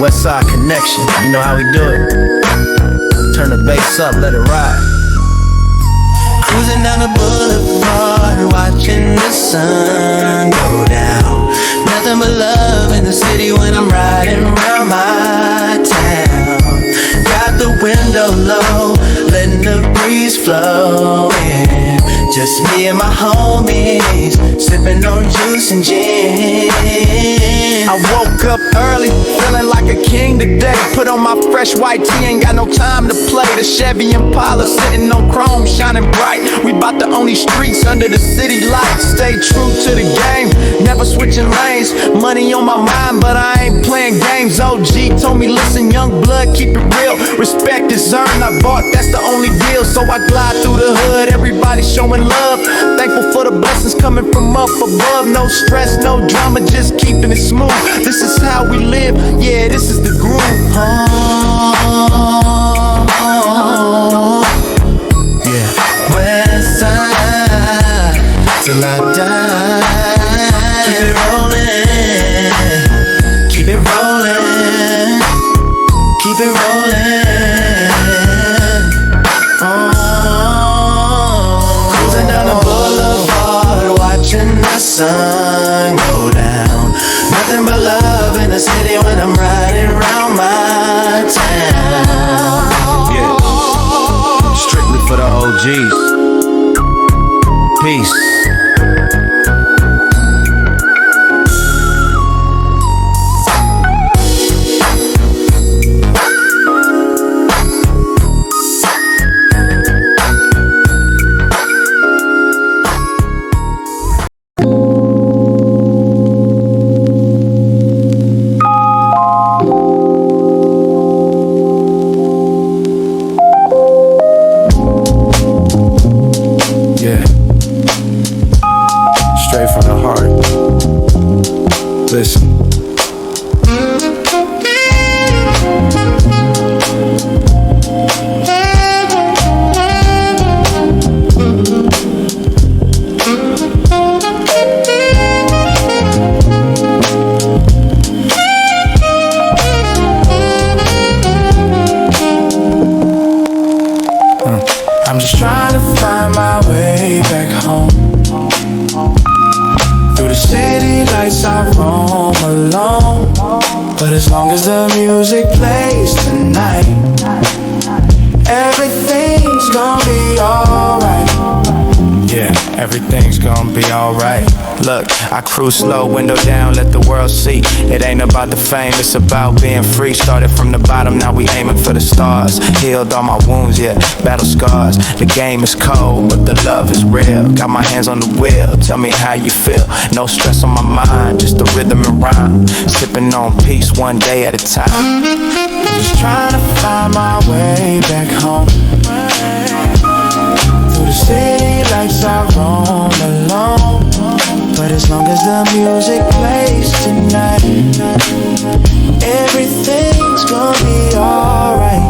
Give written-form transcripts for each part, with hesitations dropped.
West Side Connection, you know how we do it. Turn the bass up, let it ride. Cruising down the boulevard, watching the sun go down. Nothing but love in the city when I'm riding around my town. Got the window low, letting the breeze flow in. Just me and my homies, sipping on juice and gin. I woke up early, feeling like a king today. Put on my fresh white tee, ain't got no time to play. The Chevy Impala sitting on chrome, shining bright. We bout to own these streets under the city lights. Stay true to the game, never switching lanes. Money on my mind, but I ain't playing games. OG told me, listen, young blood, keep it real. Respect is earned, I bought, that's the only deal. So I glide through the hood, everybody showing love. Thankful for the blessings coming from up above. No stress, no drama, just keeping it smooth. This is how we live, yeah, this is the groove. Yeah. West side, till I die. Keep it rolling, keep it rolling, keep it rolling. Cruising down the boulevard, watching the sun go down. Nothing but love in the city when I'm riding around my town. Yeah, strictly for the OGs. Peace. Listen. I'm just trying to find my way back home. Through the city lights I roam alone. But as long as the music plays tonight, everything's gonna be alright. Yeah, everything's gonna be alright. Look, I cruise slow, window down, let the world see. It ain't about the fame, it's about being free. Started from the bottom, now we aiming for the stars. Healed all my wounds, yeah, battle scars. The game is cold, but the love is real. Got my hands on the wheel, tell me how you feel. No stress on my mind, just the rhythm and rhyme. Sipping on peace one day at a time. Just trying to find my way back home. Through the city lights I roam alone. But as long as the music plays tonight, everything's gonna be alright.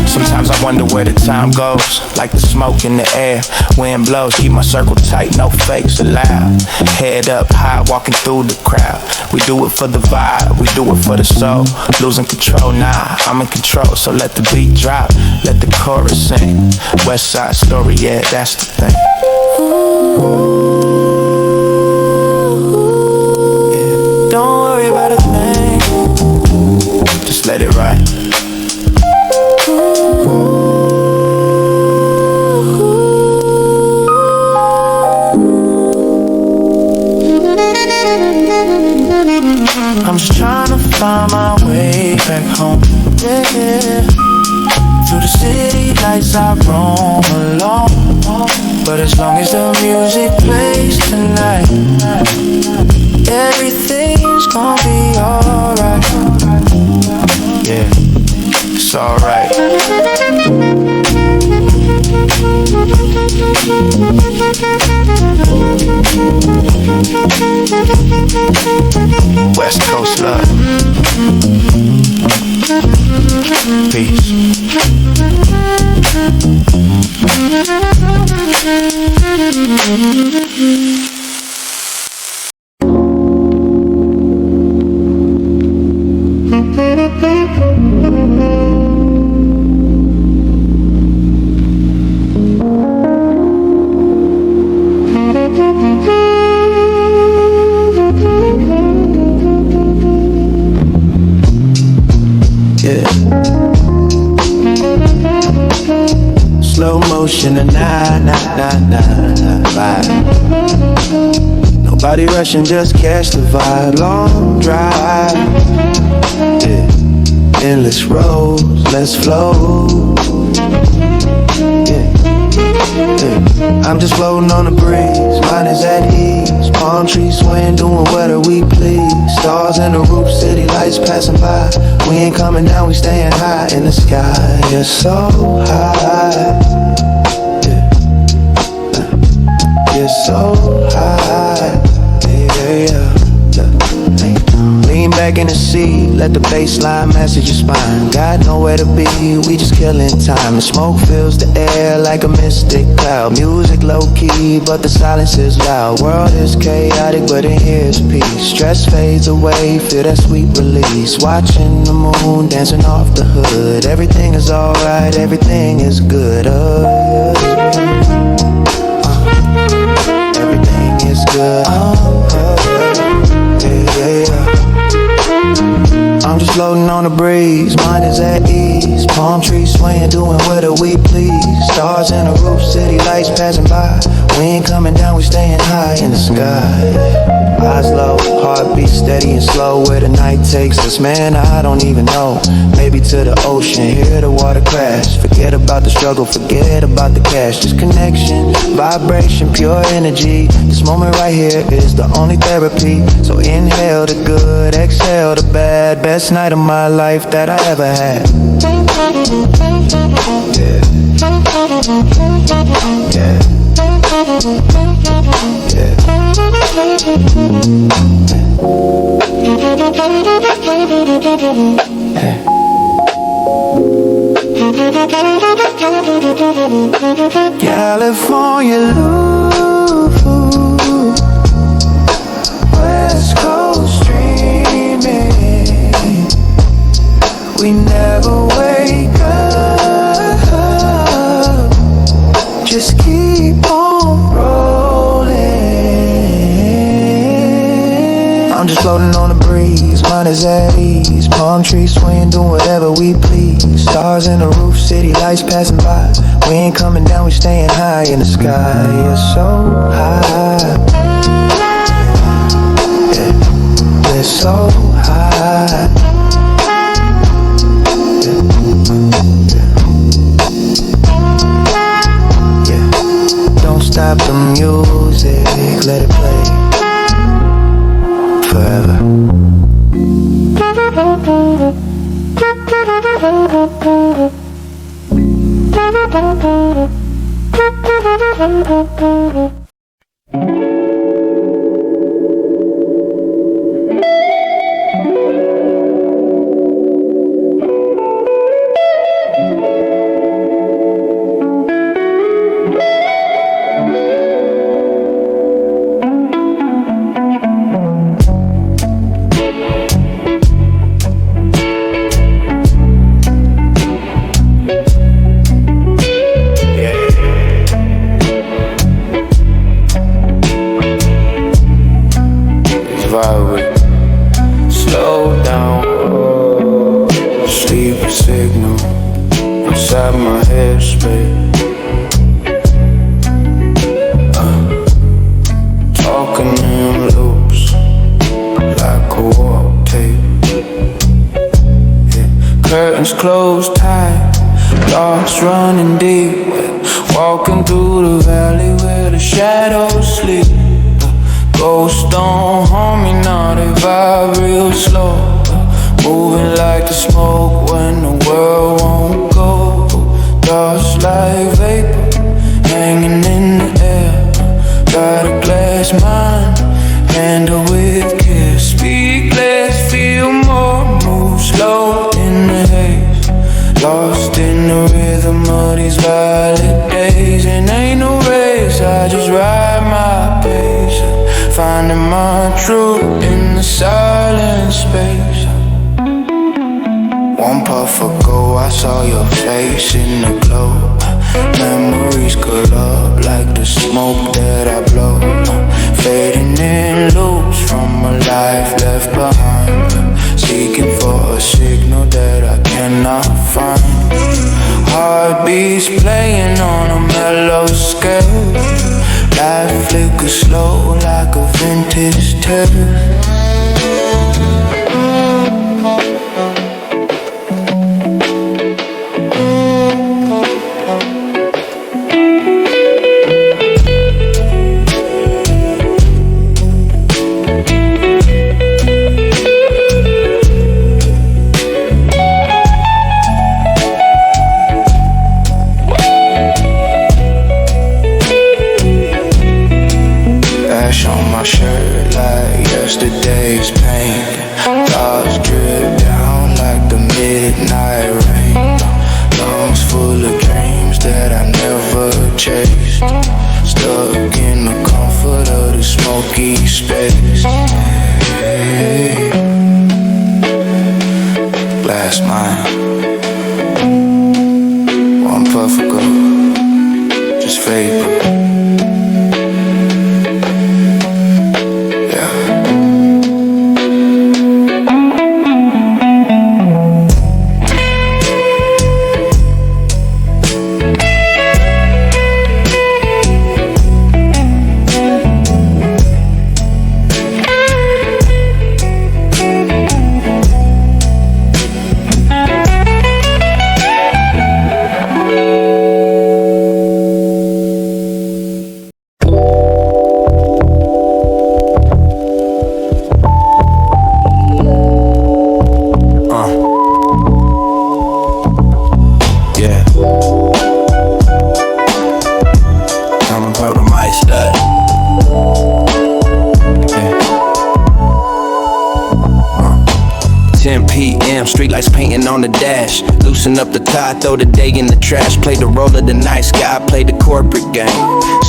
Sometimes I wonder where the time goes. Like the smoke in the air, wind blows. Keep my circle tight, no fakes allowed. Head up high, walking through the crowd. We do it for the vibe, we do it for the soul. Losing control, nah, I'm in control. So let the beat drop, let the chorus sing. West Side Story, yeah, that's the thing. Yeah. Don't worry about a thing, just let it ride. I'm just trying to find my way back home. Yeah. Through the city lights I roam alone. But as long as the music plays tonight, everything's gonna be alright. Yeah, it's alright. West Coast love. Peace. ocean and vibe. Nobody rushing, just catch the vibe. Long drive, yeah. Endless roads, let's flow. Yeah. I'm just floating on the breeze, mine is at ease. Palm trees swaying, doing whatever we please. Stars in the roof, city lights passing by. We ain't coming down, we staying high in the sky. You're so high, yeah. You're so high, yeah. Lean back in the seat, let the bass line message your spine. Got nowhere to be, we just killing time. The smoke fills the air like a mystic cloud. Music low-key, but the silence is loud. World is chaotic, but in here is peace. Stress fades away, feel that sweet release. Watching the moon, dancing off the hood. Everything is alright, everything is good. Everything is good. I'm just floating on the breeze, mind is at ease. Palm trees swaying, doing whatever we please. Stars in the roof, city lights passing by. We ain't coming down, we staying high in the sky. Eyes low, heartbeat steady and slow. Where the night takes us, man, I don't even know. Maybe to the ocean, hear the water crash. Forget about the struggle, forget about the cash. Just connection, vibration, pure energy. This moment right here is the only therapy. So inhale the good, exhale the bad. Best night of my life that I ever had. Yeah. Yeah. Yeah. California love, West Coast dreaming. We never wake up, just keep on rolling. I'm just floating on the breeze, mine is at ease. Palm trees swaying, doing whatever we please. Stars in the roof, city lights passing by. We ain't coming down, we staying high in the sky. You're so high, yeah. We're so high. Don't stop the music, let it play forever. Curtains closed tight, thoughts running deep. Walking through the valley where the shadows sleep. Ghosts don't haunt me now, they vibe real slow. Moving like the smoke when the world won't go. Dust like vapor, hanging in the air. Got a glass mind, handle with care. Speak less, feel more, move slow in the haze. Lost in the rhythm of these violent days. And ain't no race, I just ride my pace. Finding my truth in the silent space. One puff ago, I saw your face in the glow. Memories curl up like the smoke that I blow. Fading in loops from a life left behind. Seeking for a signal that I cannot find. Heartbeats playing on a mellow. Smoky space. Hey. Last mile. One puff ago. Just vapor. Streetlights painting on the dash. Loosen up the tie, throw the day in the trash. Play the role of the nice guy, play the corporate game.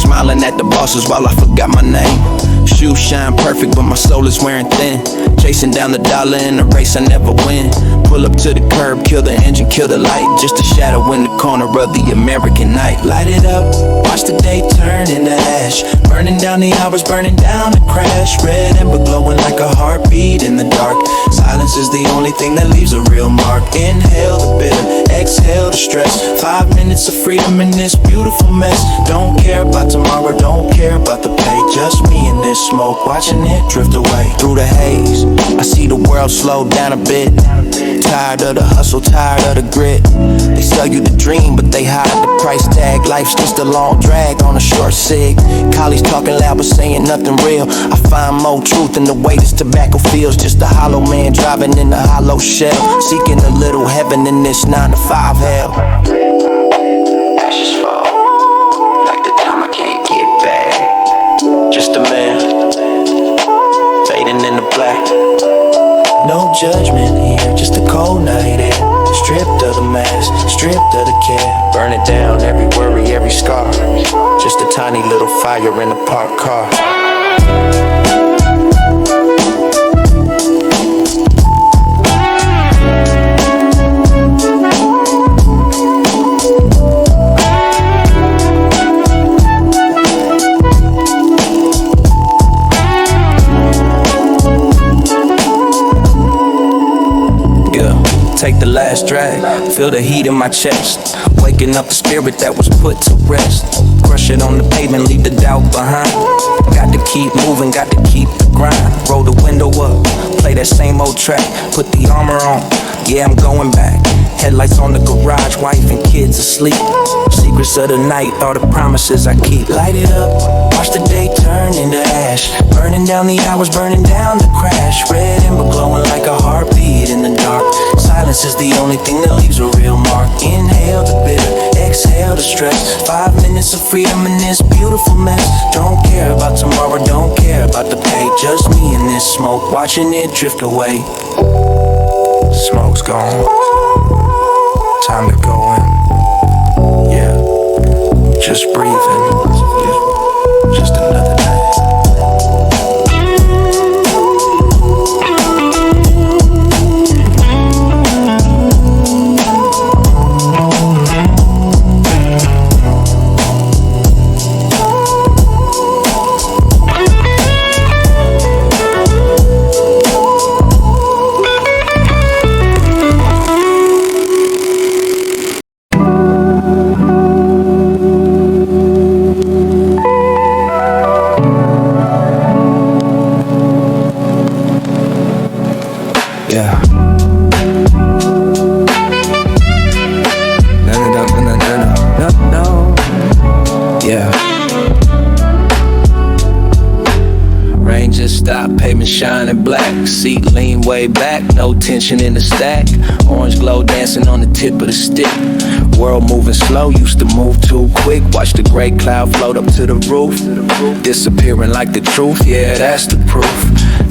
Smiling at the bosses while I forgot my name. Shoes shine perfect, but my soul is wearing thin. Chasing down the dollar in a race I never win. Pull up to the curb, kill the engine, kill the light. Just a shadow in the corner of the American night. Light it up, watch the day turn into ash. Burning down the hours, burning down the crash. Red ember glowing like a heartbeat in the dark. Silence is the only thing that leaves a real mark. Inhale the bitter, exhale the stress. 5 minutes of freedom in this beautiful mess. Don't care about tomorrow, don't care about the pay. Just me and this smoke, watching it drift away. Through the haze, I see the world slow down a bit. Tired of the hustle, tired of the grit. They sell you the dream, but they hide the price tag. Life's just a long drag on a short sig. Collies talking loud but saying nothing real. I find more truth in the way this tobacco feels. Just a hollow man driving in a hollow shell, seeking a little heaven in this 9 to 5 hell. Ashes fall like the time I can't get back. Just a man fading in the black. No judgment here, just a cold night air. Stripped of the mask, stripped of the care. Burn it down, every worry, every scar. Just a tiny little fire in a parked car. Take the last drag, feel the heat in my chest. Waking up the spirit that was put to rest. Crush it on the pavement, leave the doubt behind. Got to keep moving, got to keep the grind. Roll the window up, play that same old track. Put the armor on, yeah I'm going back. Headlights on the garage, wife and kids asleep. Secrets of the night, all the promises I keep. Light it up, watch the day turn into ash. Burning down the hours, burning down the crash. Red ember glowing like a heartbeat in the dark. Silence is the only thing that leaves a real mark. Inhale the bitter, exhale the stress. 5 minutes of freedom in this beautiful mess. Don't care about tomorrow, don't care about the pay. Just me and this smoke, watching it drift away. Smoke's gone, time to go in. Yeah, just breathing. Yeah, just another night. Yeah. No. Yeah. Rain just stopped, pavement shining black. Seat lean way back, no tension in the stack. Orange glow dancing on the tip of the stick. World moving slow, used to move too quick. Watch the gray cloud float up to the roof. Disappearing like the truth, yeah, that's the proof.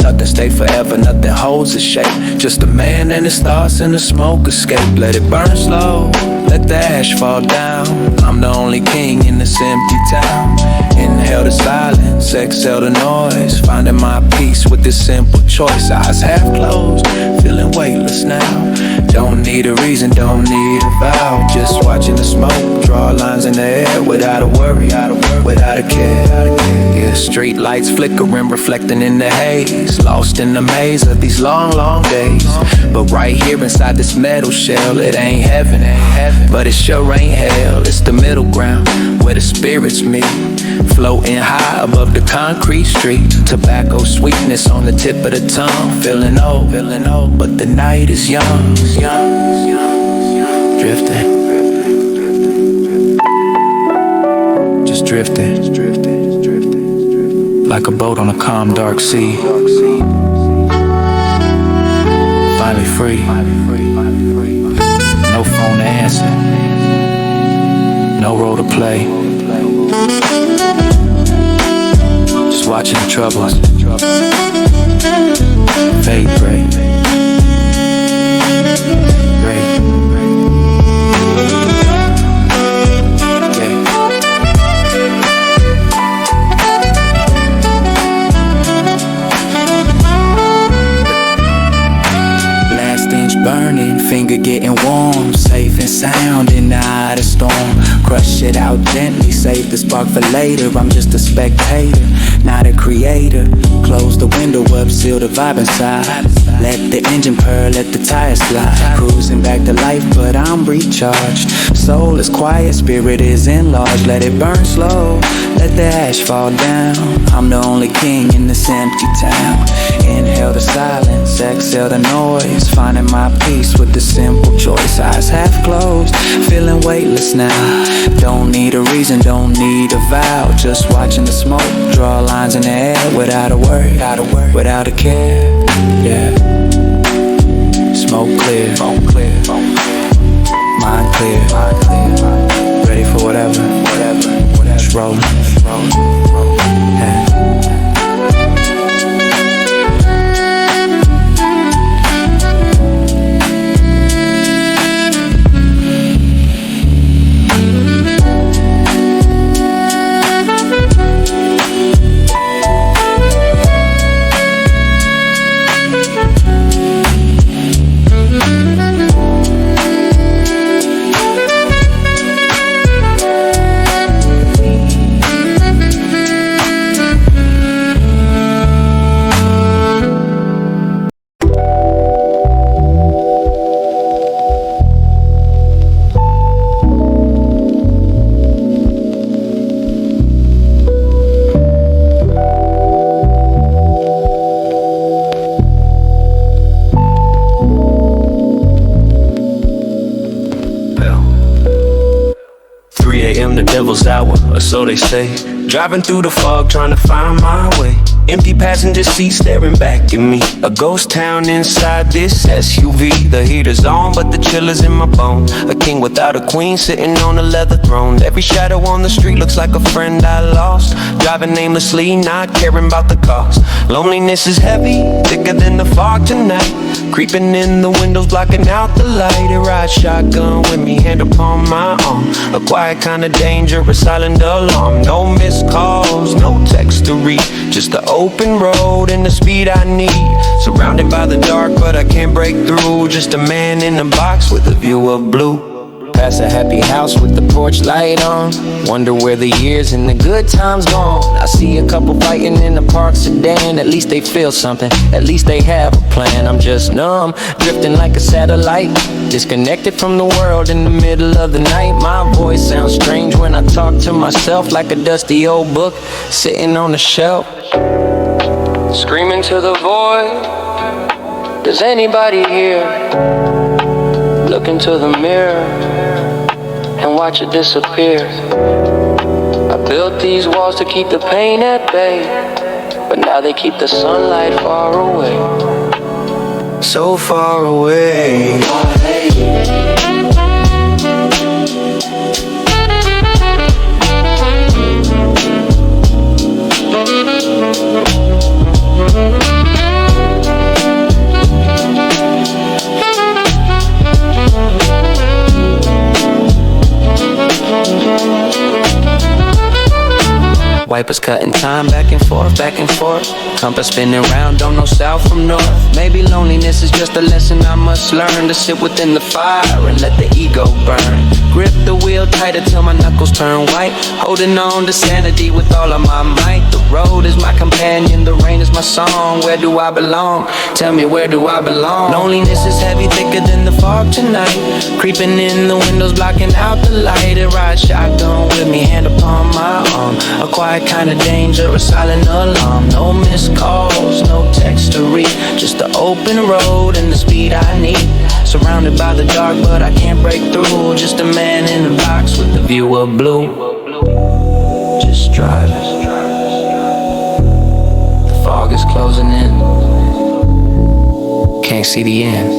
Nothing stay forever, nothing holds a shape. Just a man and his thoughts and the smoke escape. Let it burn slow, let the ash fall down. I'm the only king in this empty town. Inhale the silence, exhale the noise. Finding my peace with this simple choice. Eyes half closed, feeling weightless now. Don't need a reason, don't need a vow. Just watching the smoke, draw lines in the air. Without a worry, without a care. Yeah, street lights flickering, reflecting in the haze. Lost in the maze of these long, long days. But right here inside this metal shell, it ain't heaven, but it sure ain't hell. It's the middle ground, where the spirits meet. Floating high above the concrete street. Tobacco sweetness on the tip of the tongue. Feeling old, but the night is young. Drifting. Just drifting. Like a boat on a calm, dark sea. Finally free. No phone to answer. No role to play. Just watching the troubles fade great. Burning, finger getting warm, safe and sound in the eye of the storm. Crush it out gently, save the spark for later. I'm just a spectator, not a creator. Close the window up, seal the vibe inside. Let the engine purr, let the tires fly. Cruising back to life, but I'm recharged. Soul is quiet, spirit is enlarged. Let it burn slow, let the ash fall down. I'm the only king in this empty town. Inhale the silence, exhale the noise. Finding my peace with the simple choice. Eyes half closed, feeling weightless now. Don't need a reason, don't need a vow. Just watching the smoke, draw lines in the air. Without a word, without a care. Yeah. Smoke clear, mind clear. Ready for whatever. Just rolling. Yeah. Hour, or so they say. Driving through the fog, trying to find my way. Empty passenger seat staring back at me. A ghost town inside this SUV. The heater's on, but the chill is in my bones. A king without a queen sitting on a leather throne. Every shadow on the street looks like a friend I lost. Driving aimlessly, not caring about the cost. Loneliness is heavy, thicker than the fog tonight. Creeping in the windows, blocking out the light. A ride shotgun with me, hand upon my arm. A quiet kind of dangerous, silent alarm. No missed calls, no text to read. Just the open road and the speed I need. Surrounded by the dark, but I can't break through. Just a man in a box with a view of blue. Past a happy house with the porch light on. Wonder where the years and the good times gone. I see a couple fighting in the park sedan. At least they feel something, at least they have a plan. I'm just numb, drifting like a satellite. Disconnected from the world in the middle of the night. My voice sounds strange when I talk to myself. Like a dusty old book sitting on the shelf. Screaming to the void. Does anybody here look into the mirror and watch it disappear? I built these walls to keep the pain at bay, but now they keep the sunlight far away. So far away. Wipers cutting time back and forth, back and forth. Compass spinning round, don't know south from north. Maybe loneliness is just a lesson I must learn, to sit within the fire and let the ego burn. Grip the wheel tighter till my knuckles turn white, holding on to sanity with all of my might. The road is my companion, the rain is my song. Where do I belong? Tell me, where do I belong? Loneliness is heavy, thicker than the fog tonight, creeping in the windows, blocking out the light. It rides shotgun with me, hand upon my arm. A quiet kind of danger, a silent alarm. No missed calls, no text to read, just the open road and the speed I need. Surrounded by the dark, but I can't break through. Just a man in a box with a view of blue. Just driving. The fog is closing in. Can't see the end.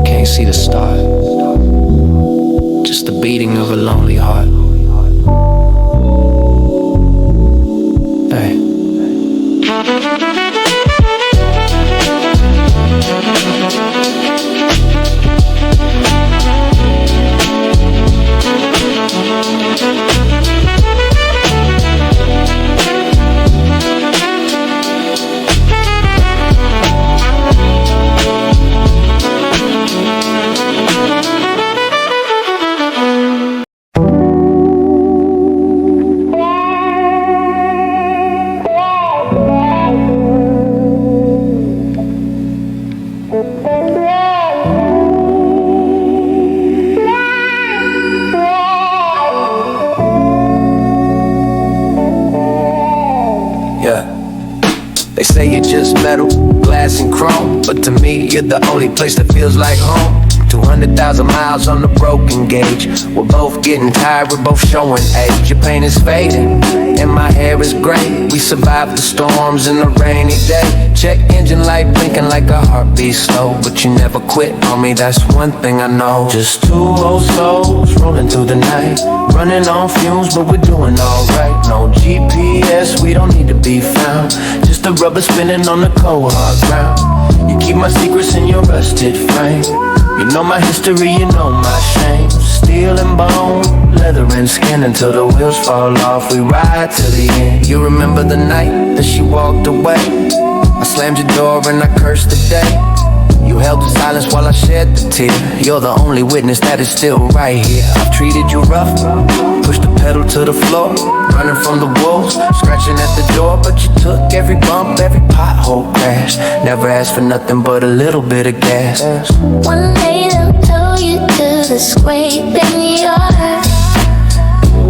Can't see the start. Just the beating of a lonely heart. Hey. They say you're just metal, glass and chrome, but to me, you're the only place that feels like home. 200,000 miles on the broken gauge. We're both getting tired, we're both showing age. Your pain is fading, and my hair is gray. We survived the storms and the rainy day. Check engine light blinking like a heartbeat slow, but you never quit on me, that's one thing I know. Just two old souls rolling through the night, running on fumes, but we're doing alright. No GPS, we don't need to be found, just the rubber spinning on the cold hard ground. You keep my secrets in your rusted frame. You know my history, you know my shame. Steel and bone, leather and skin, until the wheels fall off, we ride to the end. You remember the night that she walked away? I slammed your door and I cursed the day. You held the silence while I shed the tear. You're the only witness that is still right here. I've treated you rough, pushed the pedal to the floor, running from the wolves, scratching at the door, but you took every bump, every pothole crash. Never asked for nothing but a little bit of gas. One day they'll tell you to the scrape in your heart,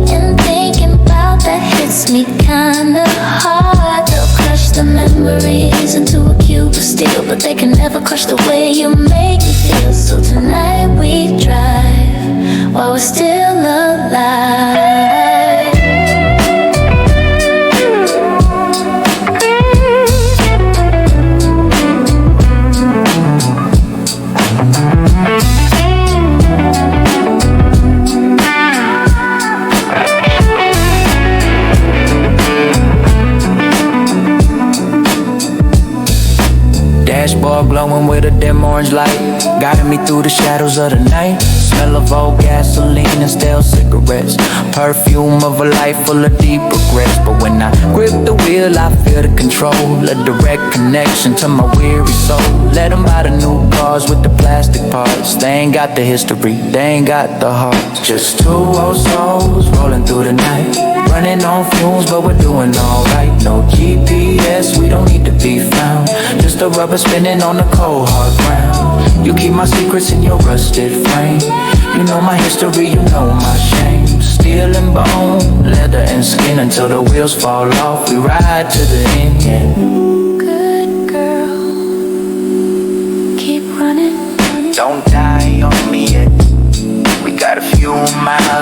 and thinking about that hits me kinda hard. They'll crush the memories into a cube of steel, but they can never crush the way you make me feel. So tonight we drive while we're still alive. Dashboard glowing with a dim orange light, guiding me through the shadows of the night. Smell of old gasoline and stale cigarettes, perfume of a life full of deep regrets. But when I grip the wheel, I feel the control, a direct connection to my weary soul. Let them buy the new cars with the plastic parts. They ain't got the history, they ain't got the heart. Just two old souls rolling through the night, running on fumes, but we're doing alright. No GPS, we don't need to be found, just a rubber spinning on the cold hard ground. You keep my secrets in your rusted frame. You know my history, you know my shame. Steel and bone, leather and skin, until the wheels fall off, we ride to the end, yeah. Good girl,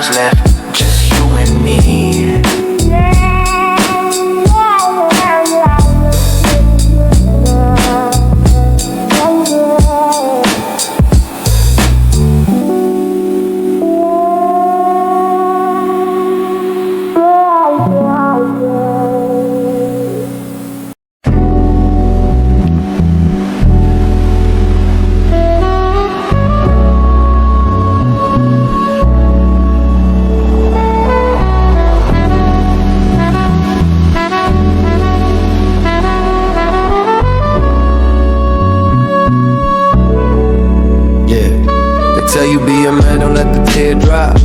miles left, just you and me. Tell you be a man, don't let the tear drop.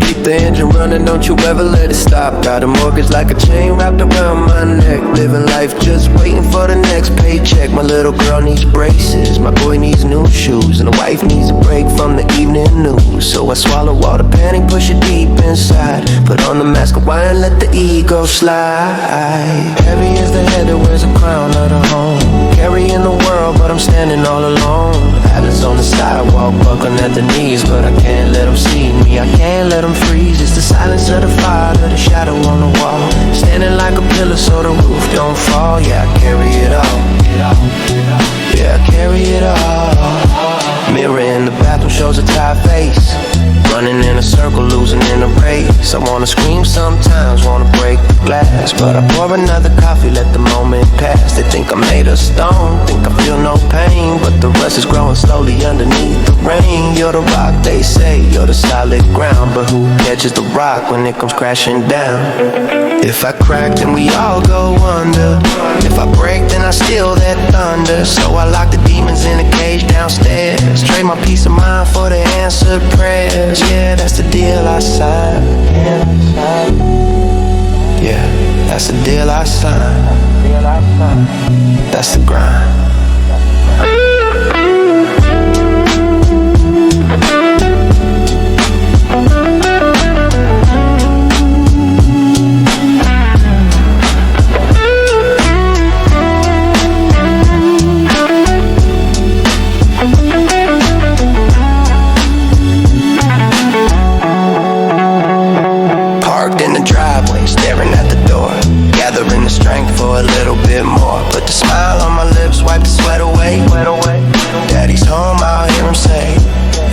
Keep the engine running, don't you ever let it stop. Got a mortgage like a chain wrapped around my neck. Living life just waiting for the next paycheck. My little girl needs braces, my boy needs new shoes, and the wife needs a break from the evening news. So I swallow all the panic, push it deep inside. Put on the mask of wine, let the ego slide. Heavy is the head that wears a crown of the home. Carrying the world, but I'm standing all alone. Atlas on the sidewalk, buckling at the knees, but I can't let them see me, I can't let them freeze. It's the silence of the fire, the shadow on the wall. Standing like a pillar so the roof don't fall. Yeah, I carry it all. Yeah, I carry it all. Mirror in the bathroom shows a tired face. Running in a circle, losing in a race. I wanna scream sometimes, wanna break the glass, but I pour another coffee, let the moment pass. They think I'm made of stone, think I feel no pain, but the rust is growing slowly underneath the rain. You're the rock, they say, you're the solid ground, but who catches the rock when it comes crashing down? If I crack, then we all go under. If I break, then I steal that thunder. So I lock the demons in a cage downstairs. Trade my peace of mind for the answered prayers. Yeah, that's the deal I signed. Yeah, that's the deal I signed. That's the grind. For a little bit more, put the smile on my lips, wipe the sweat away. Daddy's home, I'll hear him say,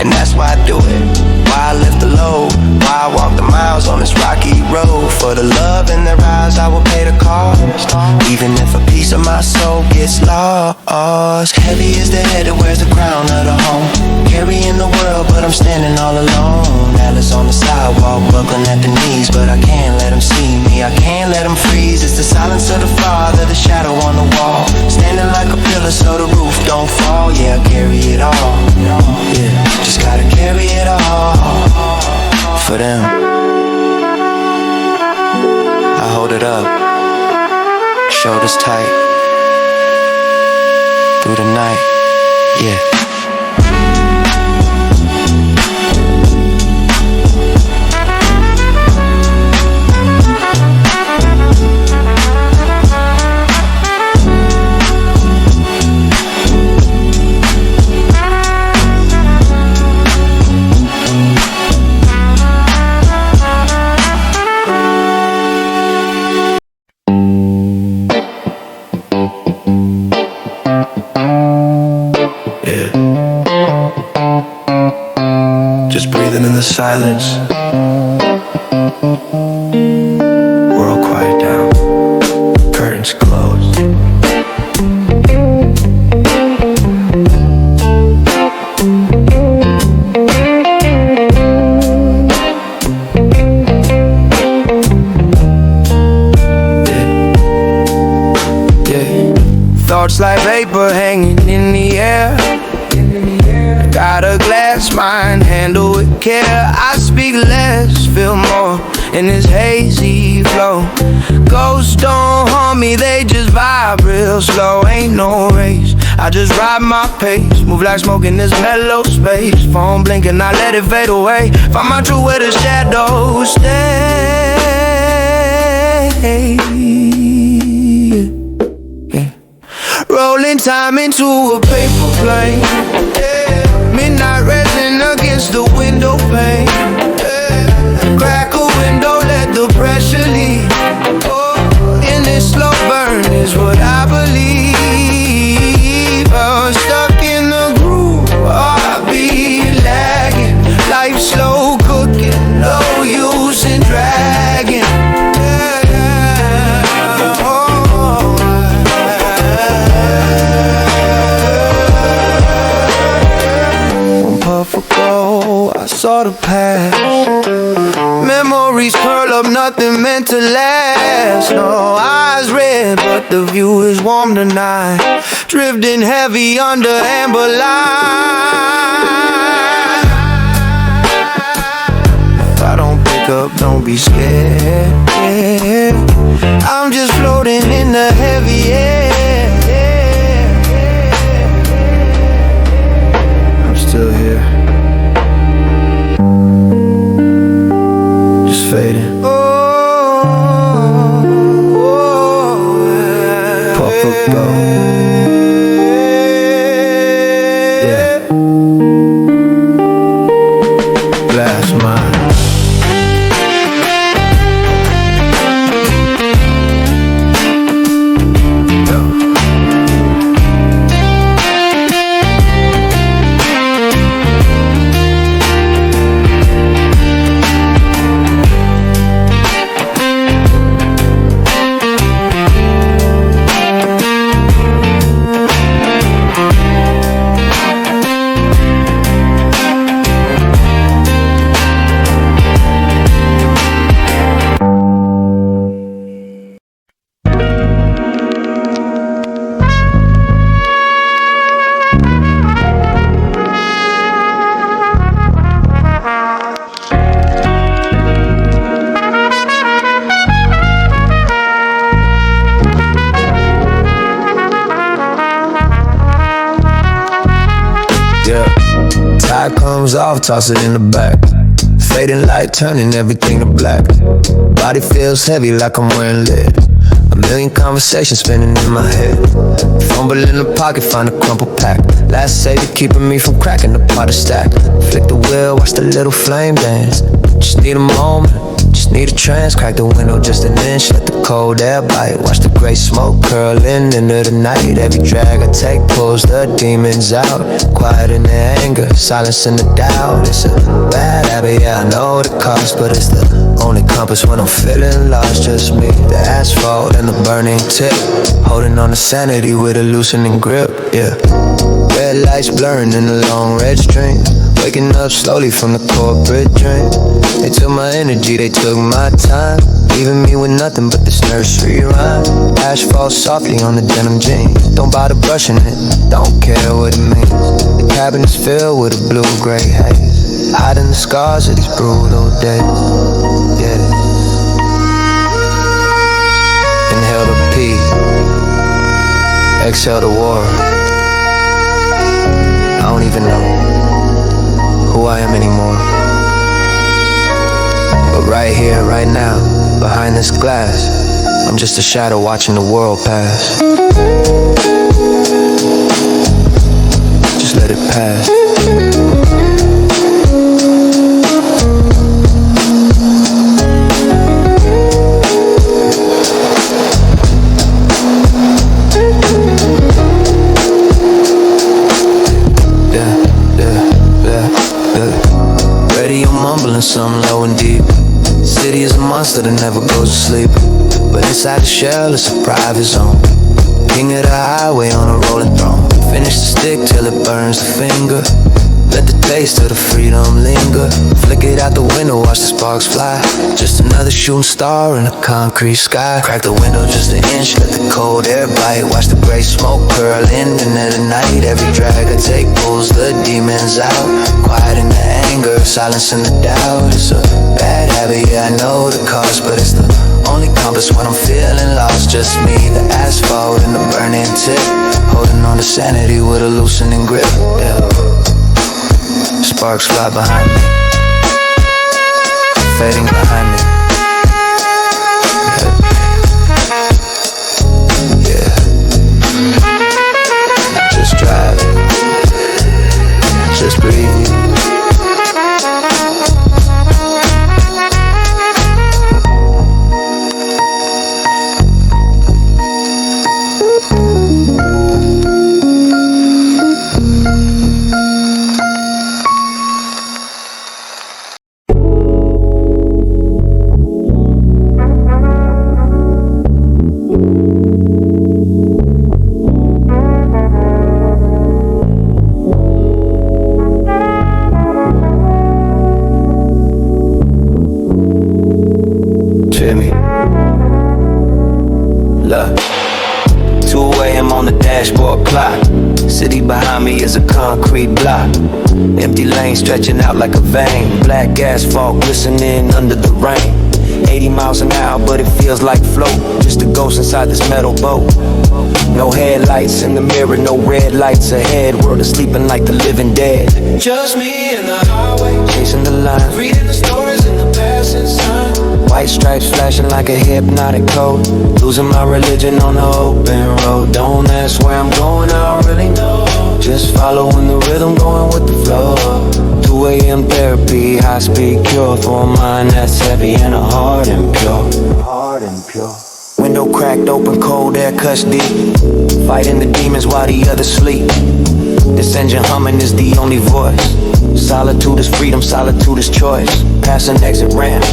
and that's why I do it. Why I lift the load, why I walk the miles on this rocky road. For the love in their eyes, I will pay the cost, even if a piece of my soul gets lost. Heavy is the head that wears the crown of the home. Carrying the world, but I'm standing all alone. Atlas on the sidewalk, buckling at the knees, but I can't let them see me, I can't let them freeze. It's the silence of the father, the shadow on the wall. Standing like a pillar so the roof don't fall. Yeah, I carry it all. Yeah, just gotta carry it all for them. I hold it up, shoulders tight, through the night. Yeah. Just breathing in the silence. World quiet down. Curtains closed. Yeah. Thoughts like vapor hanging in the air. Got a glass mind, handle with care. I speak less, feel more in this hazy flow. Ghosts don't haunt me, they just vibe real slow. Ain't no race, I just ride my pace. Move like smoke in this mellow space. Phone blinking, I let it fade away. Find my truth where the shadows stay. Yeah. Rolling time into a paper plane. Midnight resin against the window pane. is what I believe. I'm stuck in the groove, I'll be lagging. Life slow cooking, no use in dragging. One puff ago, I saw the past. Memories curl up, nothing meant to last. No eyes red, but the view is warm tonight. Drifting heavy under amber light. If I don't pick up, don't be scared. I'm just floating in the heavy air. I'm still here. Fading. Puff up, go. Yeah. Blast mine. Comes off, toss it in the back. Fading light, turning everything to black. Body feels heavy like I'm wearing lead. A million conversations spinning in my head. Fumble in the pocket, find a crumpled pack. Last savior keeping me from cracking the pot of stack. Flick the wheel, watch the little flame dance. Just need a moment, just need a trance. Crack the window just an inch, let the cold air bite. Watch the gray smoke curling into the night. Every drag I take pulls the demons out. Quiet in the anger, silence in the doubt. It's a bad habit, yeah, I know the cost, but it's the only compass when I'm feeling lost. Just me, the asphalt and the burning tip. Holding on to sanity with a loosening grip, yeah. Red lights blurring in the long red string. Waking up slowly from the corporate drink. They took my energy, they took my time. Leaving me with nothing but this nursery rhyme. Ash falls softly on the denim jeans. Don't bother brushing it, don't care what it means. The cabin is filled with a blue-gray haze. Hiding the scars of these brutal days, yeah. Inhale the peace, exhale the war. I don't even know who I am anymore. But right here, right now, behind this glass, I'm just a shadow watching the world pass. Just let it pass. Radio mumbling something low and deep. City is a monster that never goes to sleep. But inside the shell it's a private zone. King of the highway on a rolling throne. Finish the stick till it burns the finger. Let the taste of the freedom linger. Flick it out the window, watch the sparks fly. Just another shooting star in a concrete sky. Crack the window just an inch, let the cold air bite. Watch the gray smoke curl into the night. Every drag I take pulls the demons out. Quiet in the anger, silence in the doubt. It's a bad habit, yeah, I know the cost, but it's the only compass when I'm feeling lost. Just me, the asphalt and the burning tip. Holding on to sanity with a loosening grip, yeah. Sparks fly behind me, fading behind me. Yeah, just driving, just breathing. dashboard clock. City behind me is a concrete block. Empty lane stretching out like a vein. Black asphalt glistening under the rain. 80 miles an hour, but it feels like float. Just a ghost inside this metal boat. No headlights in the mirror, no red lights ahead. World is sleeping like the living dead. Just me and the highway, chasing the line, reading the stories in the passing sun. White stripes flashing like a hypnotic code. Losing my religion on the open road. Don't ask where I'm going, I don't really know. Just following the rhythm, going with the flow. 2 a.m. therapy, high speed cure for a mind that's heavy and a heart impure. Window cracked open, cold air cuts deep. Fighting the demons while the others sleep. This engine humming is the only voice. Solitude is freedom, solitude is choice. Pass an exit ramp,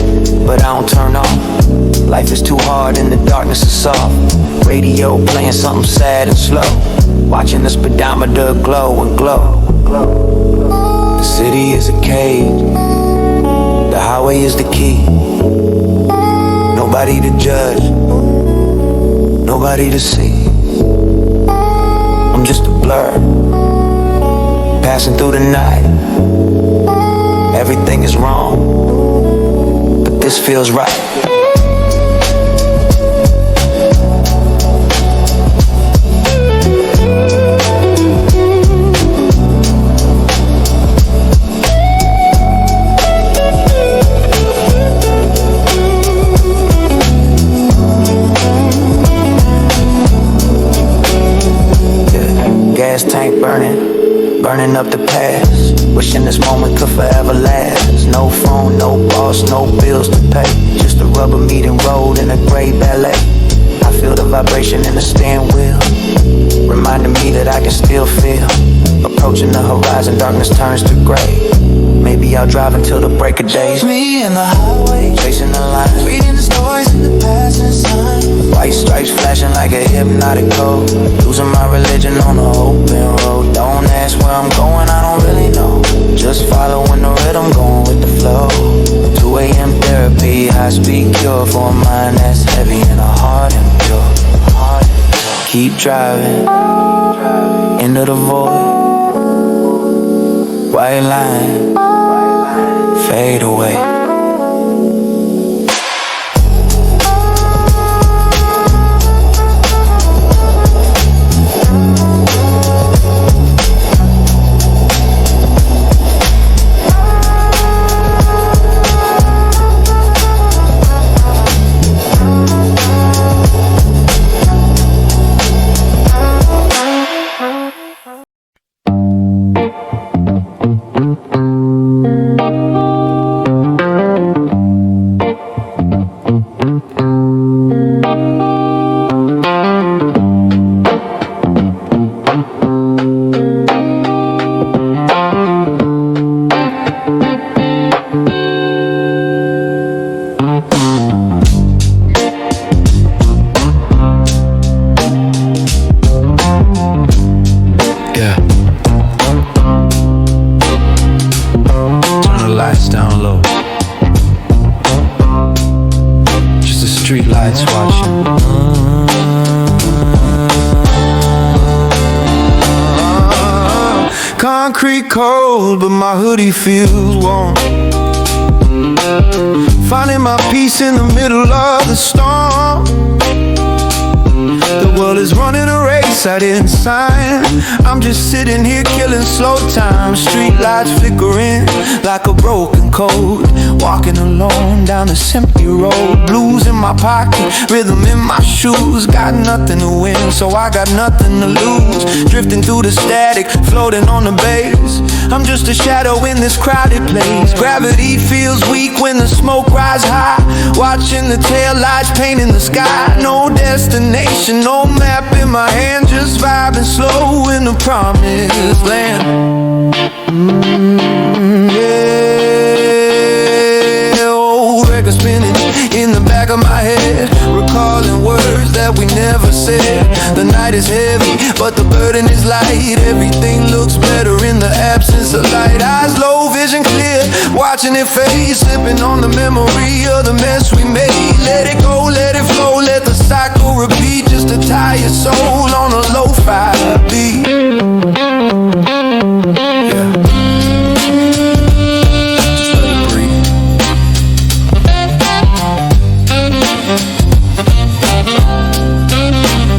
but I don't turn off. Life is too hard and the darkness is soft. Radio playing something sad and slow. Watching the speedometer glow and glow. The city is a cage. The highway is the key. Nobody to judge, nobody to see. I'm just a blur, passing through the night. Everything is wrong, but this feels right. Gas tank burning up the past. Wishing this moment could forever last. No phone, no boss, no bills to pay. Just a rubber meeting road in a gray ballet. I feel the vibration in the steering wheel, reminding me that I can still feel. Approaching the horizon, darkness turns to gray. Maybe I'll drive until the break of day. Me and the highway, chasing the line, reading the stories in the passing sun. White stripes flashing like a hypnotic code. Losing my religion on the open road. Don't ask where I'm going, I don't really know. Just following the rhythm, going with the flow. 2 a.m. therapy, high speed cure for a mind that's heavy and a heart impure. Keep driving into the void. White line, fade away. Concrete cold, but my hoodie feels warm. Finding my peace in the middle of the storm. The world is running a race I didn't sign. I'm just sitting here killing slow time. Street lights flickering like a broken code. Walking alone down this empty road. Blues in my pocket, rhythm in my shoes. Got nothing to win, so I got nothing to lose. Drifting through the static, floating on the bass. I'm just a shadow in this crowded place. Gravity feels weak when the smoke rise high. Watching the taillights painting the sky. No destination, no map in my hand. Just vibing slow in the promised land. Yeah, old record spinning in the back of my head. Recalling words that that we never said. The night is heavy, but the burden is light. Everything looks better in the absence of light. Eyes low, vision clear, watching it fade. Sipping on the memory of the mess we made. Let it go, let it flow, let the cycle repeat. Just to tie your soul on a lo-fi beat. Yeah.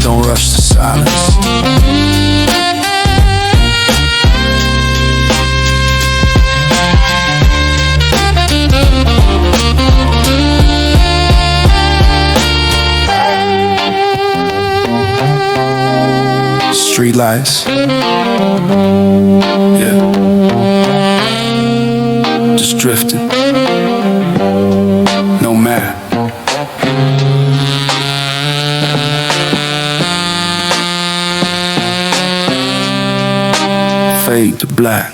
Don't rush to silence. Street lights. Yeah. Just drifting. No map. Fade to black.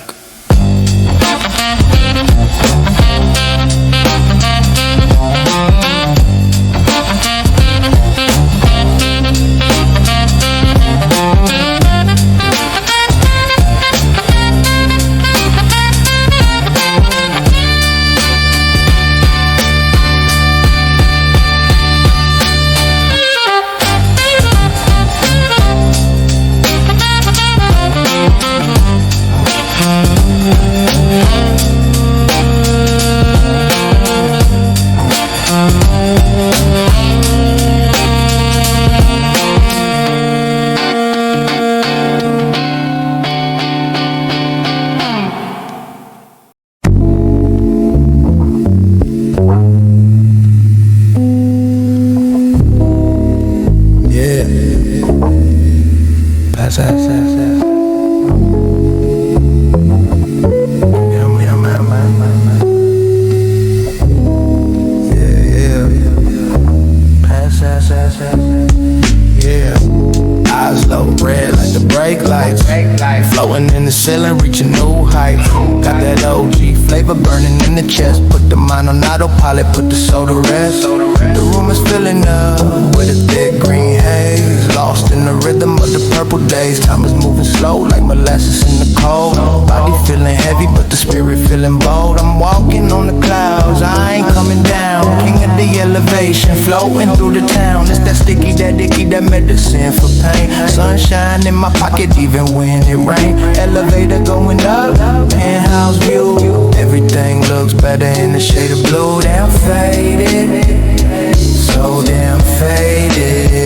Floating in the ceiling, reaching new heights. Got that OG flavor burning in the chest. Put the mind on autopilot, put the soul to rest. The room is filling up with a thick green haze. Lost in the rhythm of the purple days. Time is moving slow like molasses in the cold. Body feeling heavy, but the spirit feeling bold. I'm walking on the clouds, I ain't coming down. King of the elevation, floating through the town. It's that sticky, that dicky, that medicine for pain. Sunshine in my pocket even when it rain. Elevator going up, penthouse view. Everything looks better in the shade of blue. Damn faded, so damn faded.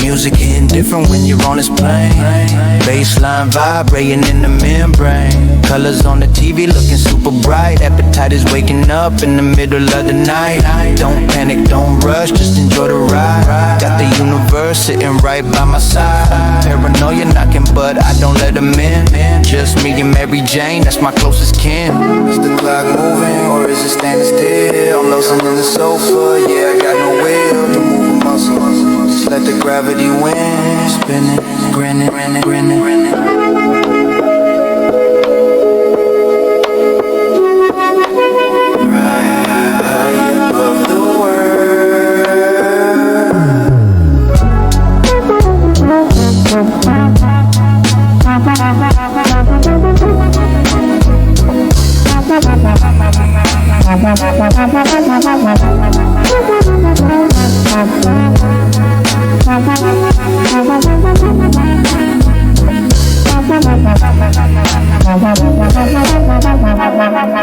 Music hitting different when you're on this plane. Baseline vibrating in the membrane. Colors on the TV looking super bright. Appetite is waking up in the middle of the night. Don't panic, don't rush, just enjoy the ride. Got the universe sitting right by my side. Paranoia knocking, but I don't let them in. Just me and Mary Jane, that's my closest kin. Is the clock moving or is it standing still? I'm losing in the sofa, yeah, I got no will to move a muscle. Just let the gravity win. Spinning, grinning, grinning, grinning, grinning.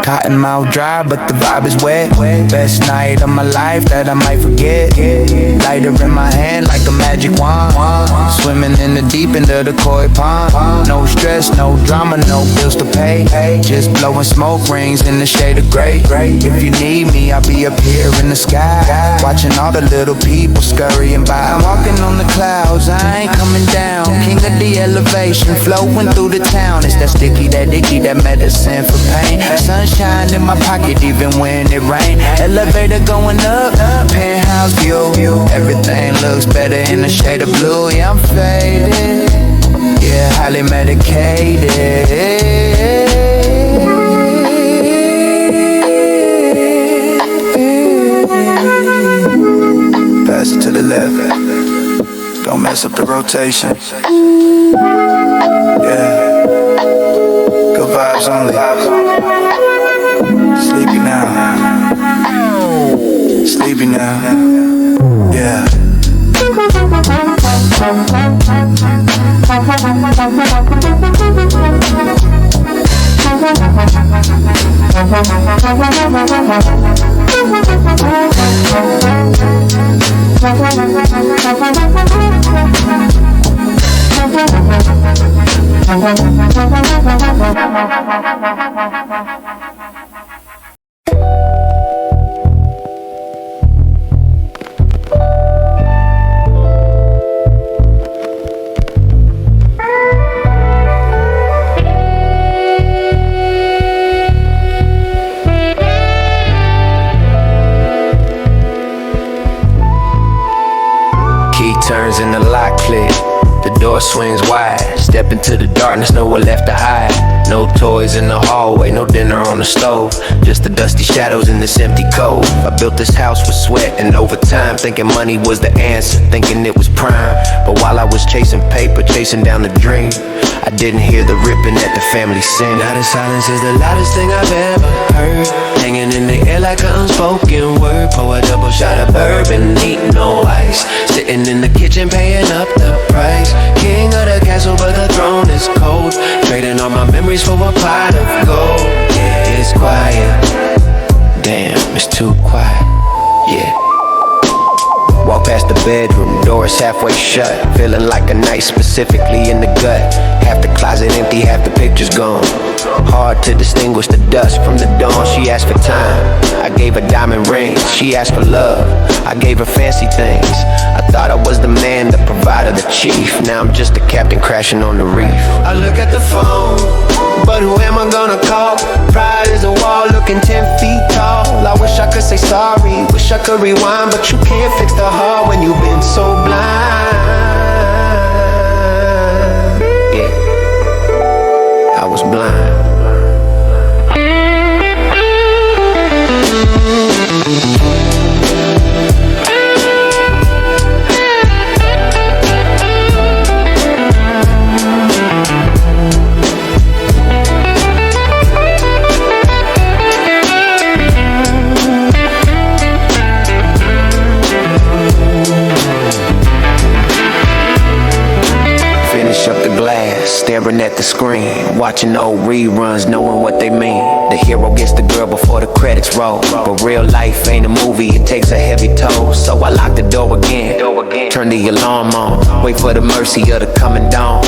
Cotton mouth dry, but the vibe is wet. Best night of my life that I might forget. Lighter in my hand like a magic wand. Swimming in the deep end of the koi pond. No stress, no drama, no bills to pay. Just blowing smoke rings in the shade of gray. If you need me, I'll be up here in the sky, watching all the little people scurrying by. I'm walking on the clouds, I ain't coming down. King of the elevation, flowing through the town. It's that sticky, that dicky, that medicine for pain. Sunshine in my pocket even when it rain. Elevator going up, penthouse view. Everything looks better in the shade of blue. Yeah, I'm faded, yeah, highly medicated. Pass it rotation. Yeah. Good vibes only. Sleepy now. Sleepy now. Yeah. Turns and the lock click, the door swings wide. Step into the darkness, nowhere left to hide. No toys in the hallway, no dinner on the stove. Just the dusty shadows in this empty cove. I built this house with sweat and overtime, thinking money was the answer, thinking it was prime. But while I was chasing paper, chasing down the dream, I didn't hear the ripping that the family sing. Now the silence is the loudest thing I've ever heard, hanging in the air like an unspoken word. Pour a double shot of bourbon, need no ice. Sitting in the kitchen paying up the price. King of the castle but the throne is cold. Trading all my memories for a pot of gold. Yeah, it's quiet. Damn, it's too quiet. Yeah. Walk past the bedroom, doors halfway shut. Feeling like a night, specifically in the gut. Half the closet empty, half the pictures gone. Hard to distinguish the dust from the dawn. She asked for time, I gave her diamond rings. She asked for love, I gave her fancy things. I thought I was the man, the provider, the chief. Now I'm just the captain crashing on the reef. I look at the phone, but who am I gonna call? Pride is a wall looking 10 feet tall. I wish I could say sorry, wish I could rewind, but you can't fix the heart when you've been so blind. Yeah, I was blind. Staring at the screen, watching old reruns, knowing what they mean. The hero gets the girl before the credits roll, but real life ain't a movie, it takes a heavy toll. So I lock the door again, turn the alarm on, wait for the mercy of the coming dawn.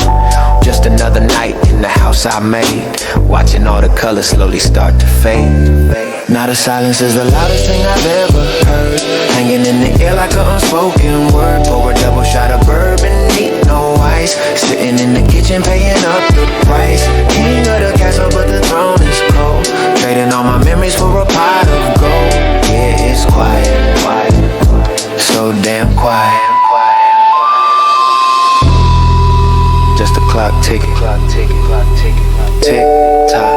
Just another night in the house I made, watching all the colors slowly start to fade. Now the silence is the loudest thing I've ever heard, hanging in the air like an unspoken word. Pour a double shot of bourbon, need no ice. Sitting in the kitchen paying up the price. King of the castle but the throne is cold. Trading all my memories for a pot of gold. Yeah, it's quiet, quiet, so damn quiet. Just the clock ticking, tick tock.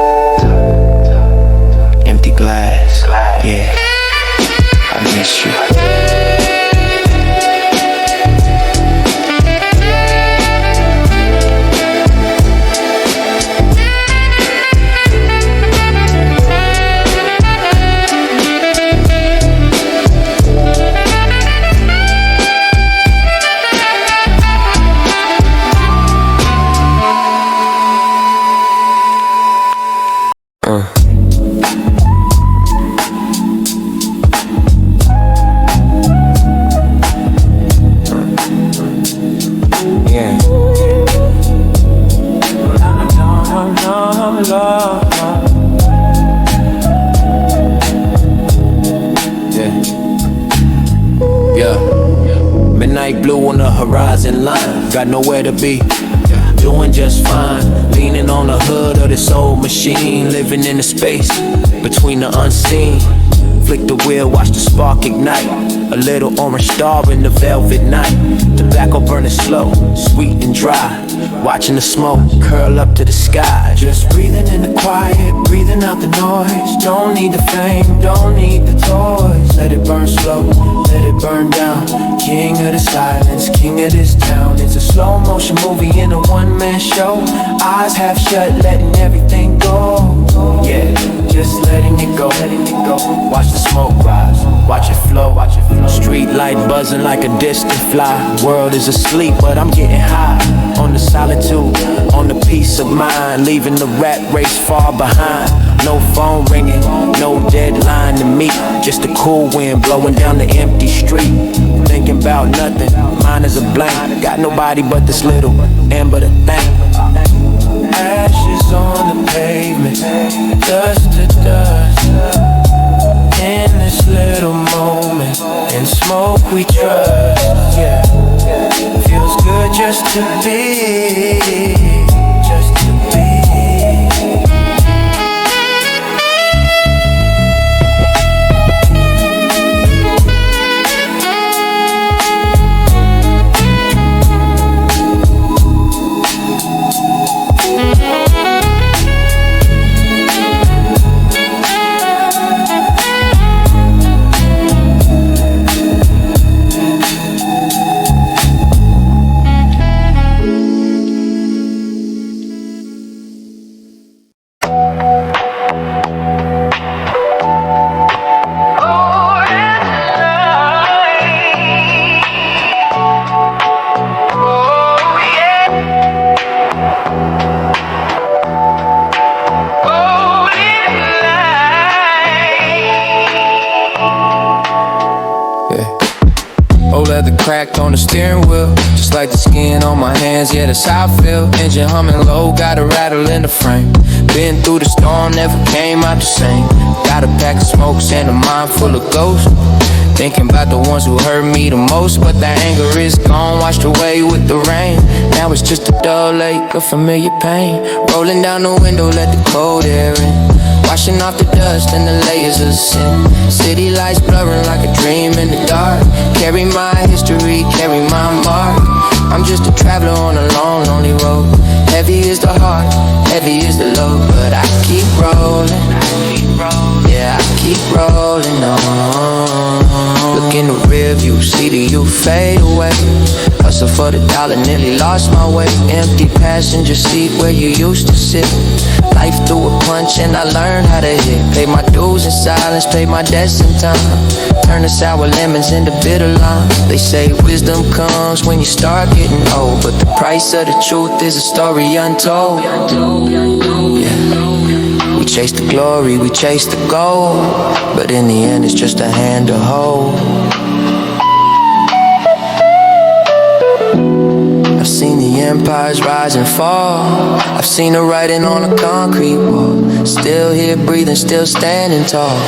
Empty glass, yeah, I miss you. Midnight blue on the horizon line, got nowhere to be, doing just fine. Leaning on the hood of this old machine, living in the space between the unseen. Flick the wheel, watch the spark ignite. A little orange star in the velvet night. Tobacco burning slow, sweet and dry. watching the smoke curl up to the sky. Just breathing in the quiet, breathing out the noise. Don't need the fame, don't need the toys. Let it burn slow, let it burn down. King of the silence, king of this town. It's a slow motion movie in a one-man show. Eyes half shut, letting everything go. Yeah, just letting it go, letting it go. Watch the smoke rise, watch it flow, watch it flow. Street light buzzing like a distant fly. World is asleep, but I'm getting high. On the solitude, on the peace of mind. Leaving the rat race far behind. No phone ringing, no deadline to meet. Just a cool wind blowing down the empty street. Thinking about nothing, mine is a blank. Got nobody but this little amber to thank. Ashes on the pavement, dust to dust. In this little moment, in smoke we trust. Yeah, feels good just to be, just to be. Cracked on the steering wheel, just like the skin on my hands, yeah, that's how I feel. Engine humming low, got a rattle in the frame. Been through the storm, never came out the same. Got a pack of smokes and a mind full of ghosts. Thinking about the ones who hurt me the most, but that anger is gone, washed away with the rain. Now it's just a dull lake of familiar pain. Rolling down the window, let the cold air in. Washing off the dust and the layers of sin. City lights blurring like a dream in the dark. Carry my history, carry my mark. I'm just a traveler on a long, lonely road. Heavy is the heart, heavy is the load. But I keep rolling, yeah, I keep rolling on. Look in the rear view, see the you fade away. Hustle for the dollar, nearly lost my way. Empty passenger seat where you used to sit. Life threw a punch and I learned how to hit. Paid my dues in silence, paid my debts in time. Turn the sour lemons into bitter lime. They say wisdom comes when you start getting old, but the price of the truth is a story untold. Yeah. We chase the glory, we chase the gold, but in the end it's just a hand to hold. I've seen the empires rise and fall. I've seen the writing on a concrete wall. Still here breathing, still standing tall.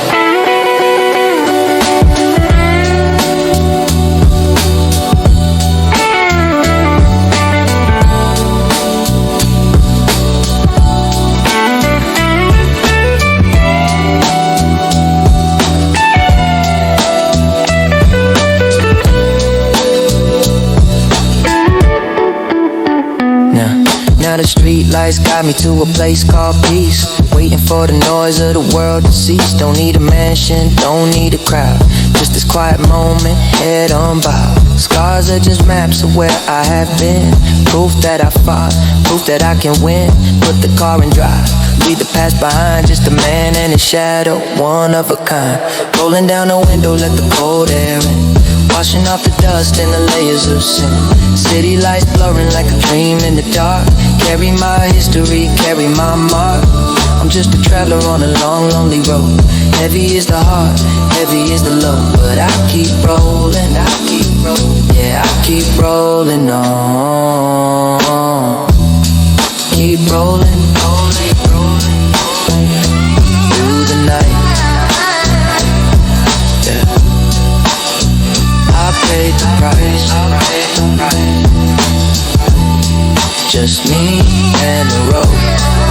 Now the street lights got me to a place called peace. Waiting for the noise of the world to cease. Don't need a mansion, don't need a crowd. Just this quiet moment, head unbowed. Scars are just maps of where I have been. Proof that I fought, proof that I can win. Put the car in drive, leave the past behind. Just a man and his shadow, one of a kind. Rolling down the window, let the cold air in. Washing off the dust and the layers of sin. City lights blurring like a dream in the dark. Carry my history, carry my mark. I'm just a traveler on a long, lonely road. Heavy is the heart, heavy is the load. But I keep rolling, I keep rolling. Yeah, I keep rolling on. Keep rolling, rolling, rolling, through the night. Yeah, I paid the price. Just me and the road.